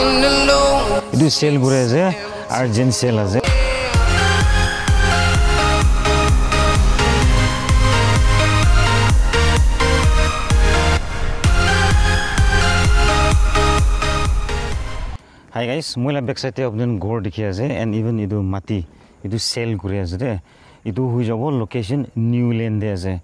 Itu sale gure aja, urgent sale aja. Hi guys, moi la backside te apnen ghor dikhi ase and even idu mati idu sale gure ase de idu hui jabo location New Lane de ase.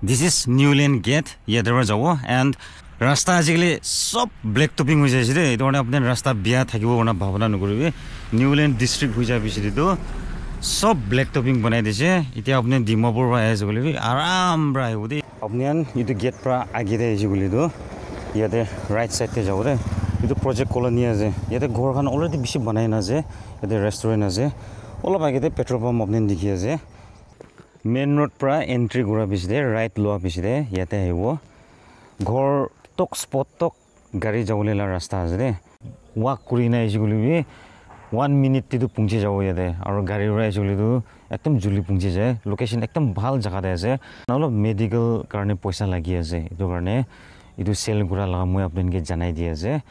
This is New Lane gate yadra jabo and rasta ajigile sob black topping hui jaise de idu apnen rasta bia thakibo ona bhabana nagoribe New Lane district hui jabi sidu sob black topping banai dise itia apnen Dimapur ba aise bolibi aram bra hudi apnen idu gate pra age de aise bolidu yate right side te jabo de itu project colony ase yate ghor khan already bishi banai na ase yate restaurant ase ola bagete petrol pump apne dikhi ase main road pra entry gura bishi de right loa bishi de yate aibo ghor tok spot tok gari jawole la rasta ase de walk kuri na ise gulibi 1 minute ti tu pungche jabo yate aro gari rai julidu ekdam juli pungche jae location ekdam bhal jaga de ase nalo medical karone paisa lagi ase etu karone itu sale gura laga moi apnenke janai di ase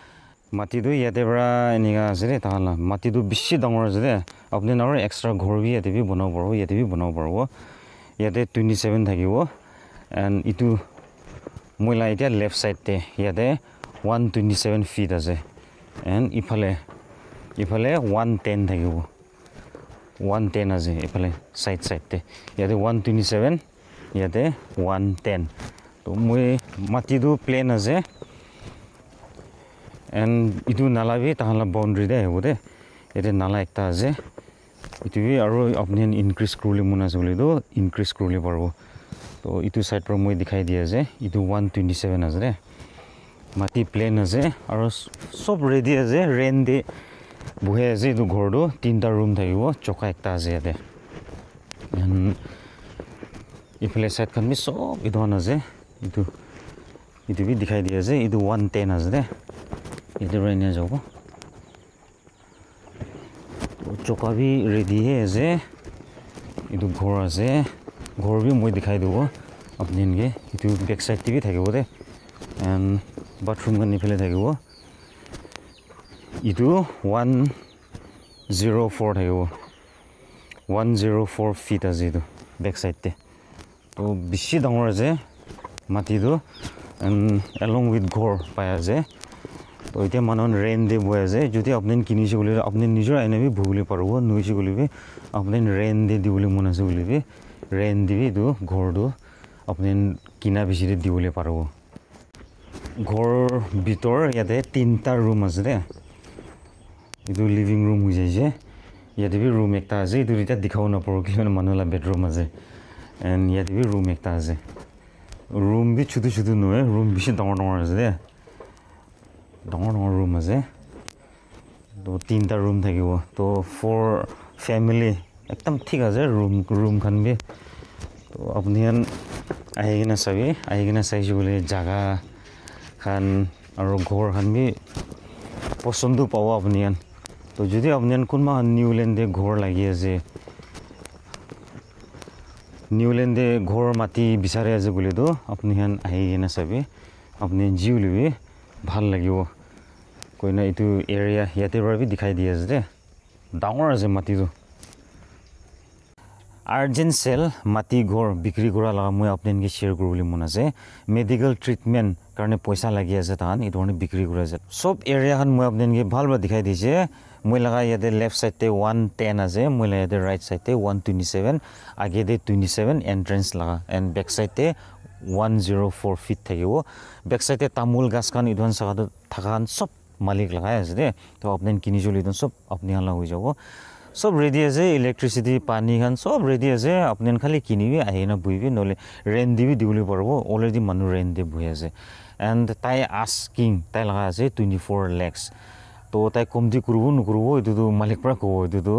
mati du yate bra eniga ase de tahala mati du bishi dangor ase de apne aro extra ghor bi yate bi banao parbo yate bi banao parbo yate 27 thakibo and itu moi la itia left side te yate 127 feet ase and ifale 110 thakibo 110 ase ifale side te yate 127 yate 110 to moi mati du plain ase and itu nala bi tahala boundary de hode ete nala ekta ase itu bi aro apnen increase kurule muna jole do increase kurule parbo to itu side pro moi dikhai di ase itu 127 ase de mati plain ase aro sob ready ase rain de buhe ase itu ghor do tinta room thakibo choka ekta ase ate and ifle side khan bi sob idon ase itu bi dikhai di ase itu 110 ase de इधर रहने जाओ चौका भी ready है ऐसे इधर घोर ऐसे घोर भी मुझे दिखाई दो अपने इनके इधर बैक साइड भी थे वो दे एंड बाथरूम का निकले थे वो इधर 104 थे वो 104 फीट ऐसे इधर बैक साइड ते तो बिशी डांगर ऐसे माटी दो एंड along with घोर पाया ऐसे तो इते मानन रेन दे बय जे जदि आपने किनिसे बोले आपने निजर आइना भी भूले पारबो नइसे बोले भी आपने रेन दे दिबले मन आसे बोले भी रेन दिबि दो घर दो आपने किना बिसिरे दिबले पारबो घर भीतर याते तीनटा रूम आसे दे इदु लिविंग रूम हो जाय जे याते भी रूम एकटा आसे इदु रिता दिखाउ न पारो कि मानला बेडरूम आसे एंड याते भी रूम एकटा आसे रूम भी छुटु छुटु नय रूम बिसि डांगर डांगर आसे दे डांगर रूम आसे तो तीनटा रूम থাকিব तो 4 फैमिली एकदम ठीक आसे रूम खान भी तो अपने आइगिना सबै आइगिना साइज बोले जगह खान और घर खान भी पसंद पाओ अपने तो जदि अपने कोनबा न्यू लैंड दे घर लागि आसे न्यू लैंड दे घर माटी बिचारे आसे बोले तो अपने आइगिना सबै अपने जिउलिबे ভাল লাগিব কইনা ইটো এৰিয়া ইয়াতে ৰবি দেখাই দি আছে দে ডাঙৰ আছে মাটিটো আৰ্জেন্ট সেল মাটি ঘৰ বিক্ৰী কৰা লাগা মই আপোনাক শেয়াৰ কৰিবলৈ মন আছে মেডিকেল ট্ৰিটমেন্ট কাৰণে পইচা লাগি আছে তান ইটো বিক্ৰী কৰা আছে সব এৰিয়া খান মই আপোনাক ভালবা দেখাই দিছে মই লাগা ইয়াতে লেফট সাইড তে 110 আছে মই লাগা ইয়াতে ৰাইট সাইড তে 127 আগে দে 27 এন্ট্ৰেন্স লাগা এন্ড বেক সাইড তে 104 feet থাকিবো বেক সাইডে তামুল গাছ খান ইধন সাগাটো থাকান সব মালিক লাগাই আছে দে তো আপনি কিনি জলি ইধন সব আপনি হালা হৈ যাব সব রেডি আছে ইলেক্ট্রিসিটি পানি খান সব রেডি আছে আপনি খালি কিনিবি আহিনা বুইবি নলে রেন্ট দিবি দিবলি পারবো অলরেডি মানু রেন্ট দে বহি আছে এন্ড তাই আস্কিং তাই লাগা আছে 24 lakhs তো তাই কমতি করব নকরব এটো মালিক পৰা কব এটো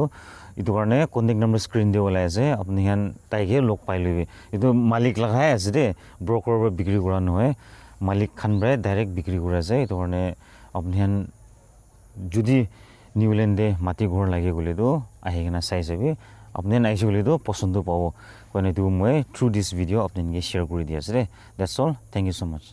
इतो কাৰণে কন্টাক্ট নম্বৰ স্ক্ৰিন দে ওলাই আছে আপনি হান তাইকে লগ পাই লইবে ইতো মালিক লাগাই আছে দে ব্ৰোকাৰ পৰা বিক্ৰী কৰা নহয় মালিক খান ব্ৰাই ডাইৰেক্ট বিক্ৰী কৰা যায় ইতো কাৰণে আপনি হান যদি নিউল্যান্ডে মাটি ঘৰ লাগে গলে তো আহিগনা চাই যাবি আপনি নাইছে গলে তো পছন্দ পাবো কোনে তো মই থ্ৰু দিস ভিডিও আপনি শেয়াৰ কৰি দি আছে দে that's all thank you so mass